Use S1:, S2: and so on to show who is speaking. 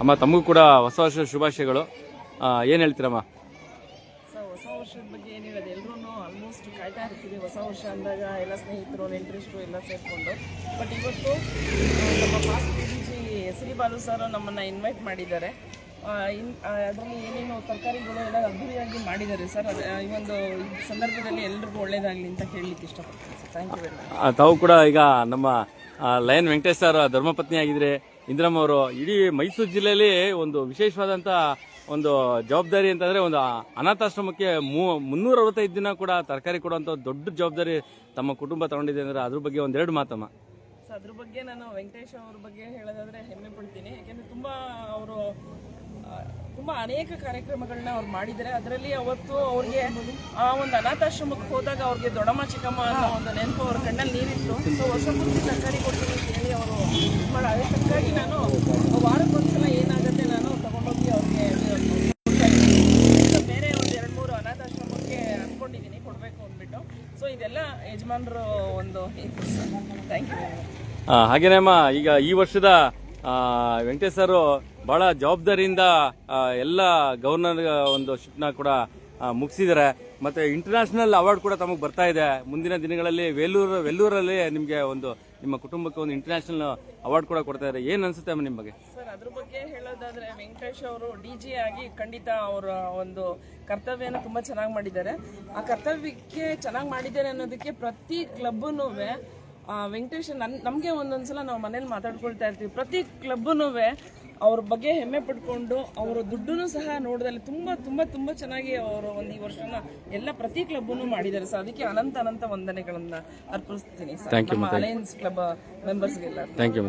S1: ಅಮ್ಮ ತಮಗೂ ಕೂಡ ಹೊಸ ವರ್ಷದ ಶುಭಾಶಯಗಳು. ಏನು ಹೇಳ್ತೀರಮ್ಮ?
S2: ಹೊಸ ವರ್ಷದ ಬಗ್ಗೆ ಏನು ಹೇಳೋದು, ಎಲ್ಲರೂ ಆಲ್ಮೋಸ್ಟ್ ಕಾಯ್ತಾ ಇರ್ತೀವಿ ಹೊಸ ವರ್ಷ ಅಂದಾಗ ಎಲ್ಲ ಸ್ನೇಹಿತರು ನೆಂಟರಿಷ್ಟು ಎಲ್ಲ ಸೇರಿಕೊಂಡು. ಬಟ್ ಇವತ್ತು ನಮ್ಮ past G S D. Balu sir ನಮ್ಮನ್ನು ಇನ್ವೈಟ್ ಮಾಡಿದ್ದಾರೆ. ಅದರಲ್ಲಿ ಏನೇನು ತರಕಾರಿಗಳು ಎಲ್ಲ ಅದ್ದೂರಿಯಾಗಿ ಮಾಡಿದ್ದಾರೆ ಸರ್. ಈ ಒಂದು ಸಂದರ್ಭದಲ್ಲಿ ಎಲ್ರಿಗೂ ಒಳ್ಳೇದಾಗಲಿ ಅಂತ ಕೇಳಲಿಕ್ಕೆ ಇಷ್ಟಪಡ್ತೀನಿ sir. Thank you very much.
S1: ತಾವು ಕೂಡ ಈಗ ನಮ್ಮ ಲಯನ್ ವೆಂಕಟೇಶ್ ಸರ್ ಧರ್ಮಪತ್ನಿ ಆಗಿದ್ರೆ ಇಂದಿರಮ್ಮ ಅವರು ಇಡೀ ಮೈಸೂರು ಜಿಲ್ಲೆಯಲ್ಲಿ ಒಂದು ವಿಶೇಷವಾದಂಥ ಒಂದು ಜವಾಬ್ದಾರಿ ಅಂತಂದರೆ ಒಂದು ಅನಾಥಾಶ್ರಮಕ್ಕೆ 365 ದಿನ ಕೂಡ ತರಕಾರಿ ಕೊಡುವಂಥ ದೊಡ್ಡ ಜವಾಬ್ದಾರಿ ತಮ್ಮ ಕುಟುಂಬ ತಗೊಂಡಿದೆ ಅಂದರೆ ಅದ್ರ ಬಗ್ಗೆ ಒಂದೆರಡು ಮಾತಮ್ಮ.
S2: ಸೊ ಅದ್ರ ಬಗ್ಗೆ ನಾನು ವೆಂಕಟೇಶ್ ಅವ್ರ ಬಗ್ಗೆ ಹೇಳೋದಾದರೆ ಹೆಮ್ಮೆ ಪಡ್ತೀನಿ. ಯಾಕೆಂದರೆ ಅವರು ತುಂಬ ಅನೇಕ ಕಾರ್ಯಕ್ರಮಗಳನ್ನ ಅವ್ರು ಮಾಡಿದ್ದಾರೆ. ಅದರಲ್ಲಿ ಅವತ್ತು ಅವ್ರಿಗೆ ಆ ಒಂದು ಅನಾಥಾಶ್ರಮಕ್ಕೆ ಹೋದಾಗ ಅವ್ರಿಗೆ ದೊಡ್ಡಮ್ಮ ಚಿಕ್ಕಮ್ಮ ಅನ್ನೋ ಒಂದು ನೆನಪು ಅವ್ರ ಕಣ್ಣಲ್ಲಿ ನೀರಿತ್ತು. ಸೊ ವರ್ಷ ಪೂರ್ತಿ ತರಕಾರಿ ಕೊಡ್ತೀನಿ ಅಂತ ಹೇಳಿ ಅವರು ಅದಕ್ಕಾಗಿ ನಾನು ವಾರಕ್ಕೊಂದ್ಸಲ ಏನಾಗುತ್ತೆ ನಾನು ತಗೊಂಡೋಗಿ ಅವ್ರಿಗೆ ಬೇರೆ ಒಂದು 2-3 ಅನಾಥಾಶ್ರಮಕ್ಕೆ ಅಂದ್ಕೊಂಡಿದ್ದೀನಿ ಕೊಡಬೇಕು ಅಂದ್ಬಿಟ್ಟು. ಸೊ ಇದೆಲ್ಲ ಯಜಮಾನ್ರು ಒಂದು ಥ್ಯಾಂಕ್ ಯು.
S1: ಹಾಗೇನಮ್ಮ ಈಗ ಈ ವರ್ಷದ ವೆಂಕಟೇಶ್ ಸರ್ ಬಹಳ ಜವಾಬ್ದಾರಿಯಿಂದ ಎಲ್ಲ ಗವರ್ನರ್ ಒಂದು ಶಿಪ್ನ ಕೂಡ ಮುಗಿಸಿದ್ದಾರೆ. ಮತ್ತೆ ಇಂಟರ್ನ್ಯಾಷನಲ್ ಅವಾರ್ಡ್ ಕೂಡ ತಮಗೆ ಬರ್ತಾ ಇದೆ. ಮುಂದಿನ ದಿನಗಳಲ್ಲಿ ವೆಲ್ಲೂರಲ್ಲಿ ನಿಮಗೆ ಒಂದು ನಿಮ್ಮ ಕುಟುಂಬಕ್ಕೆ ಒಂದು ಇಂಟರ್ನ್ಯಾಷನಲ್ ಅವಾರ್ಡ್ ಕೂಡ ಕೊಡ್ತಾ ಇದ್ದಾರೆ. ಏನು ಅನ್ಸುತ್ತೆ ಅಮ್ಮ ನಿಮ್ಮ ಬಗ್ಗೆ?
S2: ಸರ್ ಅದ್ರ ಬಗ್ಗೆ ಹೇಳೋದಾದ್ರೆ ವೆಂಕಟೇಶ್ ಅವರು DG ಆಗಿ ಖಂಡಿತ ಅವರ ಒಂದು ಕರ್ತವ್ಯನ ತುಂಬಾ ಚೆನ್ನಾಗಿ ಮಾಡಿದ್ದಾರೆ. ಆ ಕರ್ತವ್ಯಕ್ಕೆ ಚೆನ್ನಾಗಿ ಮಾಡಿದ್ದಾರೆ ಅನ್ನೋದಕ್ಕೆ ಪ್ರತಿ ಕ್ಲಬ್ನೂ ವೆಂಕಟೇಶ್ ನಮಗೆ ಒಂದೊಂದ್ಸಲ ನಾವು ಮನೇಲಿ ಮಾತಾಡ್ಕೊಳ್ತಾ ಇರ್ತೀವಿ. ಪ್ರತಿ ಕ್ಲಬ್ನೂ ಅವ್ರ ಬಗ್ಗೆ ಹೆಮ್ಮೆ ಪಡ್ಕೊಂಡು ಅವರ ದುಡ್ಡನ್ನು ಸಹ ನೋಡೋದಲ್ಲಿ ತುಂಬಾ ತುಂಬಾ ತುಂಬಾ ಚೆನ್ನಾಗಿ ಅವರು ಒಂದು ಈ ವರ್ಷನ ಎಲ್ಲ ಪ್ರತಿ ಕ್ಲಬ್ನು ಮಾಡಿದ್ದಾರೆ. ಸೊ ಅದಕ್ಕೆ ಅನಂತ ವಂದನೆಗಳನ್ನ ಅರ್ಪಿಸ್ತೀನಿ ಸರ್ ನಮ್ಮ ಅಲಯನ್ಸ್ ಕ್ಲಬ್ ಮೆಂಬರ್ಸ್ಗೆಲ್ಲ.
S1: Thank you.